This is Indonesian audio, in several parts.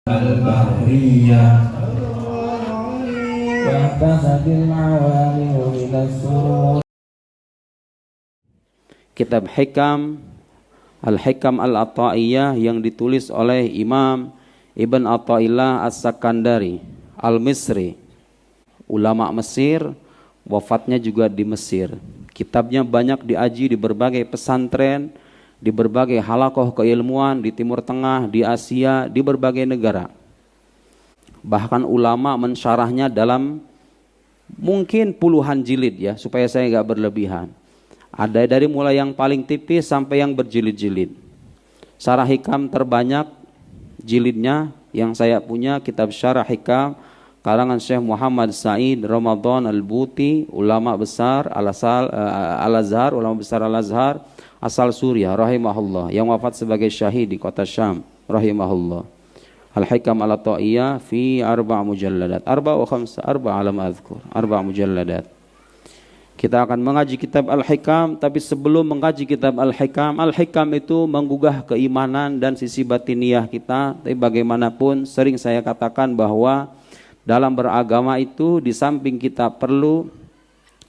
البحرية واعتزت العوالم من السرور. Kitab Hikam Al-Hikam Al-Ata'iyah yang ditulis oleh Imam Ibn Atha'illah As-Sakandari Al-Misri, ulama Mesir, wafatnya juga di Mesir. Kitabnya banyak diaji di berbagai pesantren, di berbagai halakoh keilmuan di Timur Tengah, di Asia, di berbagai negara. Bahkan ulama mensyarahnya dalam mungkin puluhan jilid ya, supaya saya nggak berlebihan. Ada dari mulai yang paling tipis sampai yang berjilid-jilid. Syarah Hikam terbanyak jilidnya yang saya punya, kitab Syarah Hikam karangan Syekh Muhammad Said Ramadan Al-Buti, ulama besar Al-Azhar, ulama besar Al-Azhar asal Suriah rahimahullah, yang wafat sebagai syahid di kota Syam rahimahullah. Al-Hikam Al-Ata'iyah fi 4 mujalladat, 4 alam azkur, 4 mujalladat. Kita akan mengaji kitab Al-Hikam, tapi sebelum mengaji kitab Al-Hikam, Al-Hikam itu menggugah keimanan dan sisi batiniah kita. Tapi bagaimanapun sering saya katakan bahwa dalam beragama itu di samping kita perlu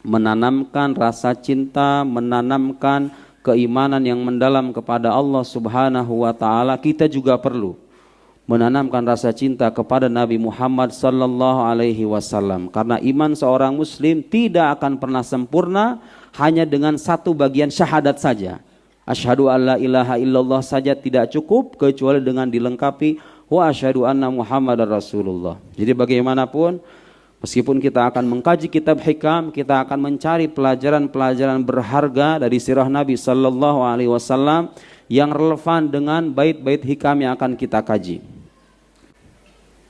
menanamkan rasa cinta, menanamkan keimanan yang mendalam kepada Allah Subhanahu wa taala, kita juga perlu menanamkan rasa cinta kepada Nabi Muhammad sallallahu alaihi wasallam, karena iman seorang muslim tidak akan pernah sempurna hanya dengan satu bagian syahadat saja. Asyhadu alla ilaha illallah saja tidak cukup, kecuali dengan dilengkapi wa asyhadu anna Muhammadar Rasulullah. Jadi bagaimanapun, meskipun kita akan mengkaji kitab Hikam, kita akan mencari pelajaran-pelajaran berharga dari sirah Nabi sallallahu alaihi wasallam yang relevan dengan bait-bait hikam yang akan kita kaji.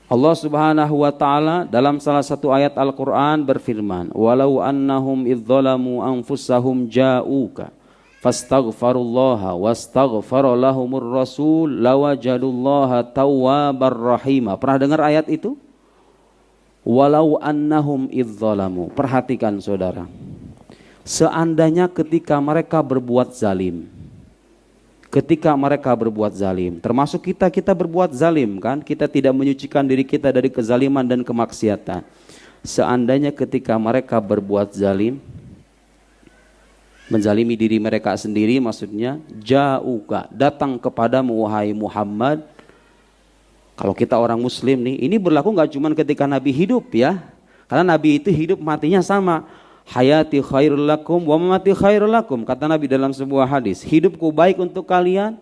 Allah Subhanahu wa taala dalam salah satu ayat Al-Qur'an berfirman, "Walau annahum idzalamu anfusahum ja'uka fastaghfirullaha wastaghfara lahumur rasul lawajadullaha tawwabar rahima." Pernah dengar ayat itu? Walau annahum idzalamu. Perhatikan saudara. Seandainya ketika mereka berbuat zalim, termasuk kita berbuat zalim kan, kita tidak menyucikan diri kita dari kezaliman dan kemaksiatan. Seandainya ketika mereka berbuat zalim, menzalimi diri mereka sendiri maksudnya, ja'uka, datang kepadamu wahai Muhammad. Kalau kita orang muslim nih, ini berlaku gak cuma ketika Nabi hidup ya, karena Nabi itu hidup matinya sama. Hayati khairul lakum wa mamati khairul lakum, kata Nabi dalam sebuah hadis. Hidupku baik untuk kalian,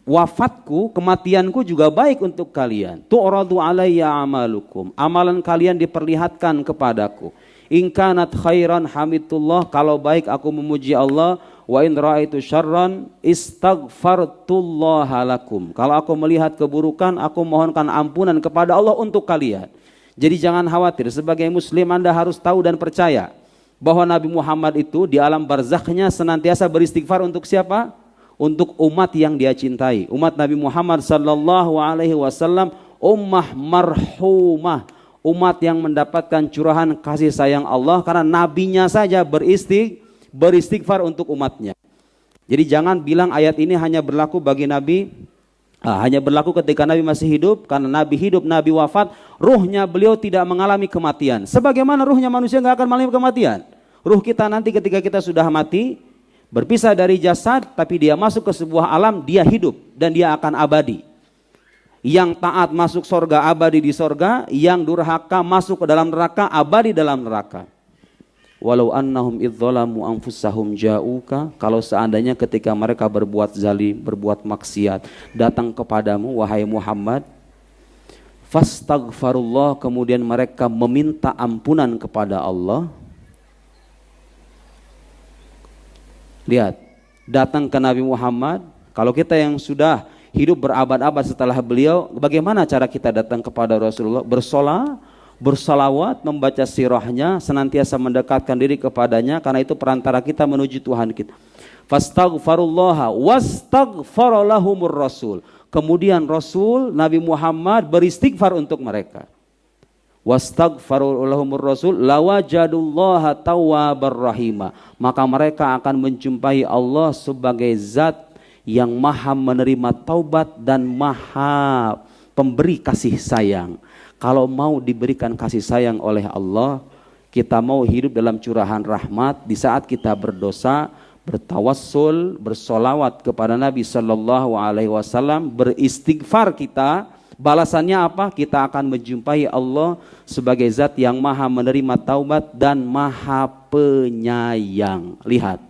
wafatku, kematianku juga baik untuk kalian. Tu'radu alayya amalukum, amalan kalian diperlihatkan kepadaku. In kanat khairan hamidullah, kalau baik aku memuji Allah. Wa in ra'aitu syarran istaghfartullaha lakum, kalau aku melihat keburukan, aku mohonkan ampunan kepada Allah untuk kalian. Jadi jangan khawatir, sebagai muslim Anda harus tahu dan percaya bahwa Nabi Muhammad itu di alam barzakhnya senantiasa beristighfar untuk siapa? Untuk umat yang dia cintai. Umat Nabi Muhammad sallallahu alaihi wasallam ummah marhumah, umat yang mendapatkan curahan kasih sayang Allah karena nabinya saja beristighfar untuk umatnya. Jadi jangan bilang ayat ini hanya berlaku bagi Nabi, hanya berlaku ketika Nabi masih hidup, karena Nabi hidup, Nabi wafat, ruhnya beliau tidak mengalami kematian. Sebagaimana ruhnya manusia nggak akan mengalami kematian. Ruh kita nanti ketika kita sudah mati, berpisah dari jasad, tapi dia masuk ke sebuah alam, dia hidup dan dia akan abadi. Yang taat masuk sorga, abadi di sorga. Yang durhaka masuk ke dalam neraka, abadi dalam neraka. Walau annahum idzalamu anfusahum ja'uka, kalau seandainya ketika mereka berbuat zalim, berbuat maksiat, datang kepadamu wahai Muhammad, fastaghfarullah, kemudian mereka meminta ampunan kepada Allah. Lihat, datang ke Nabi Muhammad. Kalau kita yang sudah hidup berabad-abad setelah beliau, bagaimana cara kita datang kepada Rasulullah? Bersalawat, membaca sirahnya, senantiasa mendekatkan diri kepadanya, karena itu perantara kita menuju Tuhan kita. Fastaghfarullaha wastaghfara lahumur rasul. Kemudian Rasul Nabi Muhammad beristighfar untuk mereka. Wastaghfaru lahumur rasul lawajadullaha tawwabar rahima, maka mereka akan menjumpai Allah sebagai zat yang maha menerima taubat dan maha pemberi kasih sayang. Kalau mau diberikan kasih sayang oleh Allah, kita mau hidup dalam curahan rahmat, di saat kita berdosa, bertawassul, bersolawat kepada Nabi Sallallahu Alaihi Wasallam, beristighfar kita, balasannya apa? Kita akan menjumpai Allah sebagai zat yang maha menerima taubat dan maha penyayang. Lihat,